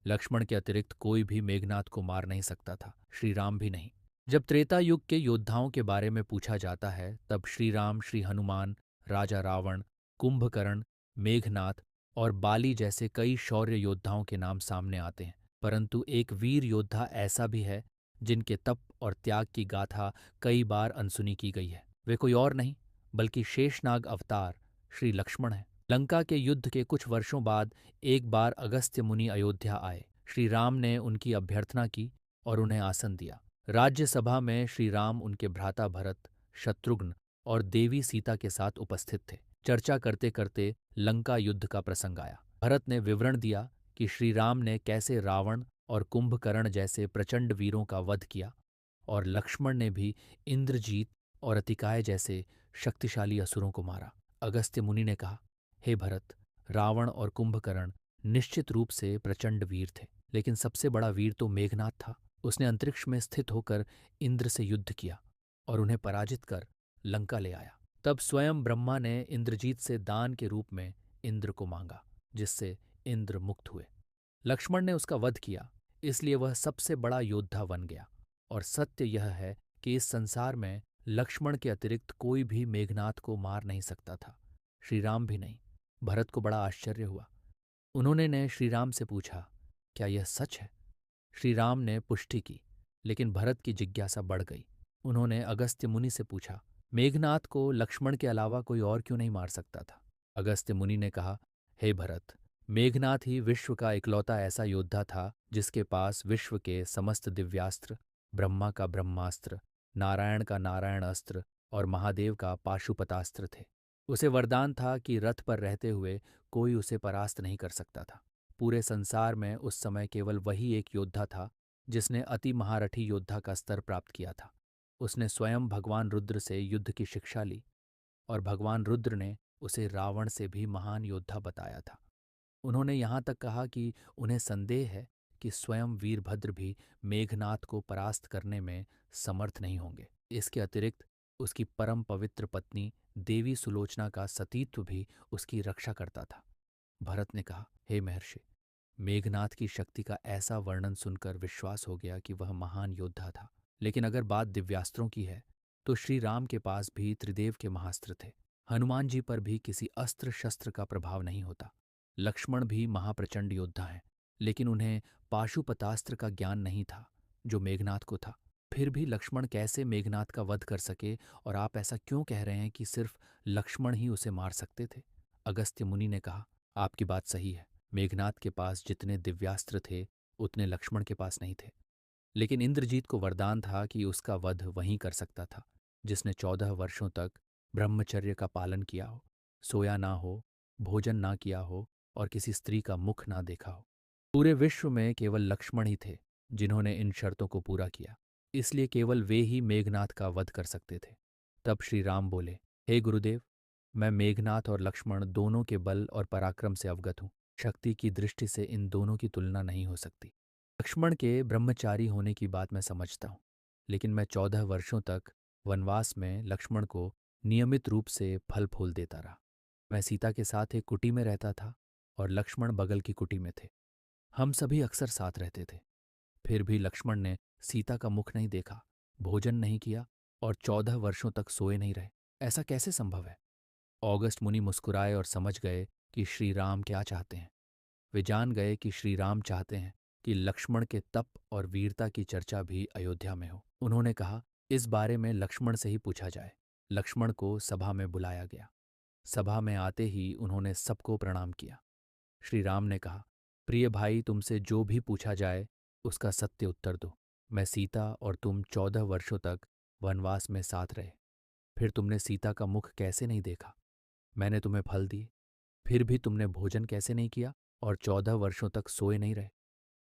लक्ष्मण के अतिरिक्त कोई भी मेघनाद को मार नहीं सकता था, श्री राम भी नहीं। जब त्रेता युग के योद्धाओं के बारे में पूछा जाता है तब श्री राम, श्री हनुमान, राजा रावण, कुंभकर्ण, मेघनाद और बाली जैसे कई शौर्य योद्धाओं के नाम सामने आते हैं। परंतु एक वीर योद्धा ऐसा भी है जिनके तप और त्याग की गाथा कई बार अनसुनी की गई है। वे कोई और नहीं बल्कि शेषनाग अवतार श्री लक्ष्मण हैं। लंका के युद्ध के कुछ वर्षों बाद एक बार अगस्त्य मुनि अयोध्या आए। श्री राम ने उनकी अभ्यर्थना की और उन्हें आसन दिया। राज्यसभा में श्री राम उनके भ्राता भरत, शत्रुघ्न और देवी सीता के साथ उपस्थित थे। चर्चा करते करते लंका युद्ध का प्रसंग आया। भरत ने विवरण दिया कि श्री राम ने कैसे रावण और कुंभकर्ण जैसे प्रचंड वीरों का वध किया और लक्ष्मण ने भी इंद्रजीत और अतिकाय जैसे शक्तिशाली असुरों को मारा। अगस्त्य मुनि ने कहा, हे भरत, रावण और कुंभकर्ण निश्चित रूप से प्रचंड वीर थे, लेकिन सबसे बड़ा वीर तो मेघनाद था। उसने अंतरिक्ष में स्थित होकर इंद्र से युद्ध किया और उन्हें पराजित कर लंका ले आया। तब स्वयं ब्रह्मा ने इंद्रजीत से दान के रूप में इंद्र को मांगा, जिससे इंद्र मुक्त हुए। लक्ष्मण ने उसका वध किया, इसलिए वह सबसे बड़ा योद्धा बन गया। और सत्य यह है कि इस संसार में लक्ष्मण के अतिरिक्त कोई भी मेघनाद को मार नहीं सकता था, श्री राम भी नहीं। भरत को बड़ा आश्चर्य हुआ। उन्होंने ने श्री राम से पूछा, क्या यह सच है? श्री राम ने पुष्टि की, लेकिन भरत की जिज्ञासा बढ़ गई। उन्होंने अगस्त्य मुनि से पूछा, मेघनाद को लक्ष्मण के अलावा कोई और क्यों नहीं मार सकता था? अगस्त्य मुनि ने कहा, हे भरत, मेघनाद ही विश्व का इकलौता ऐसा योद्धा था जिसके पास विश्व के समस्त दिव्यास्त्र, ब्रह्मा का ब्रह्मास्त्र, नारायण का नारायण अस्त्र और महादेव का पाशुपतास्त्र थे। उसे वरदान था कि रथ पर रहते हुए कोई उसे परास्त नहीं कर सकता था। पूरे संसार में उस समय केवल वही एक योद्धा था जिसने अति महारथी योद्धा का स्तर प्राप्त किया था। उसने स्वयं भगवान रुद्र से युद्ध की शिक्षा ली और भगवान रुद्र ने उसे रावण से भी महान योद्धा बताया था। उन्होंने यहाँ तक कहा कि उन्हें संदेह है कि स्वयं वीरभद्र भी मेघनाद को परास्त करने में समर्थ नहीं होंगे। इसके अतिरिक्त उसकी परम पवित्र पत्नी देवी सुलोचना का सतीत्व भी उसकी रक्षा करता था। भरत ने कहा, हे महर्षि, मेघनाद की शक्ति का ऐसा वर्णन सुनकर विश्वास हो गया कि वह महान योद्धा था। लेकिन अगर बात दिव्यास्त्रों की है तो श्री राम के पास भी त्रिदेव के महास्त्र थे। हनुमान जी पर भी किसी अस्त्र शस्त्र का प्रभाव नहीं होता। लक्ष्मण भी महाप्रचंड योद्धा हैं, लेकिन उन्हें पाशुपतास्त्र का ज्ञान नहीं था जो मेघनाद को था। फिर भी लक्ष्मण कैसे मेघनाद का वध कर सके और आप ऐसा क्यों कह रहे हैं कि सिर्फ लक्ष्मण ही उसे मार सकते थे? अगस्त्य मुनि ने कहा, आपकी बात सही है। मेघनाद के पास जितने दिव्यास्त्र थे उतने लक्ष्मण के पास नहीं थे। लेकिन इंद्रजीत को वरदान था कि उसका वध वहीं कर सकता था जिसने 14 वर्षों तक ब्रह्मचर्य का पालन किया हो, सोया ना हो, भोजन ना किया हो और किसी स्त्री का मुख ना देखा हो। पूरे विश्व में केवल लक्ष्मण ही थे जिन्होंने इन शर्तों को पूरा किया, इसलिए केवल वे ही मेघनाद का वध कर सकते थे। तब श्री राम बोले, हे गुरुदेव, मैं मेघनाद और लक्ष्मण दोनों के बल और पराक्रम से अवगत हूँ। शक्ति की दृष्टि से इन दोनों की तुलना नहीं हो सकती। लक्ष्मण के ब्रह्मचारी होने की बात मैं समझता हूँ, लेकिन मैं 14 वर्षों तक वनवास में लक्ष्मण को नियमित रूप से फल फूल देता रहा। मैं सीता के साथ एक कुटी में रहता था और लक्ष्मण बगल की कुटी में थे। हम सभी अक्सर साथ रहते थे। फिर भी लक्ष्मण ने सीता का मुख नहीं देखा, भोजन नहीं किया और 14 वर्षों तक सोए नहीं रहे। ऐसा कैसे संभव है? ऑगस्ट मुनि मुस्कुराए और समझ गए कि श्री राम क्या चाहते हैं। वे जान गए कि श्री राम चाहते हैं कि लक्ष्मण के तप और वीरता की चर्चा भी अयोध्या में हो। उन्होंने कहा, इस बारे में लक्ष्मण से ही पूछा जाए। लक्ष्मण को सभा में बुलाया गया। सभा में आते ही उन्होंने सबको प्रणाम किया। श्री राम ने कहा, प्रिय भाई, तुमसे जो भी पूछा जाए उसका सत्य उत्तर दो। मैं सीता और तुम 14 वर्षों तक वनवास में साथ रहे, फिर तुमने सीता का मुख कैसे नहीं देखा? मैंने तुम्हें फल दिए, फिर भी तुमने भोजन कैसे नहीं किया और 14 वर्षों तक सोए नहीं रहे?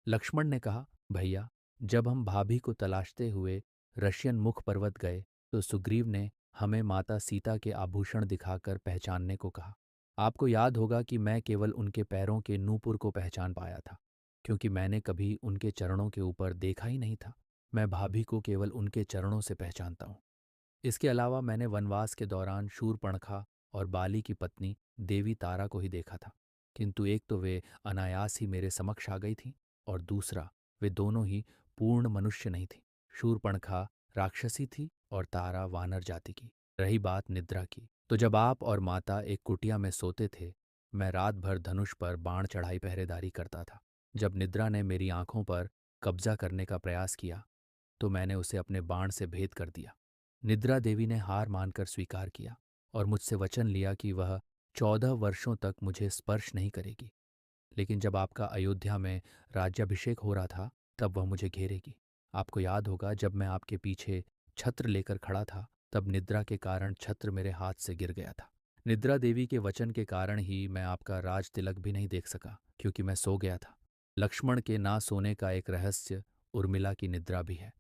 लक्ष्मण ने कहा, भैया, जब हम भाभी को तलाशते हुए रशियन मुख पर्वत गए तो सुग्रीव ने हमें माता सीता के आभूषण दिखाकर पहचानने को कहा। आपको याद होगा कि मैं केवल उनके पैरों के नूपुर को पहचान पाया था, क्योंकि मैंने कभी उनके चरणों के ऊपर देखा ही नहीं था। मैं भाभी को केवल उनके चरणों से पहचानता हूँ। इसके अलावा मैंने वनवास के दौरान शूरपणखा और बाली की पत्नी देवी तारा को ही देखा था, किंतु एक तो वे अनायास ही मेरे समक्ष आ गई थीं और दूसरा, वे दोनों ही पूर्ण मनुष्य नहीं थी। शूर्पणखा राक्षसी थी और तारा वानर जाति की। रही बात निद्रा की, तो जब आप और माता एक कुटिया में सोते थे, मैं रात भर धनुष पर बाण चढ़ाई पहरेदारी करता था। जब निद्रा ने मेरी आंखों पर कब्जा करने का प्रयास किया तो मैंने उसे अपने बाण से भेद कर दिया। निद्रा देवी ने हार मानकर स्वीकार किया और मुझसे वचन लिया कि वह 14 वर्षों तक मुझे स्पर्श नहीं करेगी। लेकिन जब आपका अयोध्या में राज्याभिषेक हो रहा था, तब वह मुझे घेरेगी। आपको याद होगा, जब मैं आपके पीछे छत्र लेकर खड़ा था, तब निद्रा के कारण छत्र मेरे हाथ से गिर गया था। निद्रा देवी के वचन के कारण ही मैं आपका राज तिलक भी नहीं देख सका, क्योंकि मैं सो गया था। लक्ष्मण के ना सोने का एक रहस्य उर्मिला की निद्रा भी है।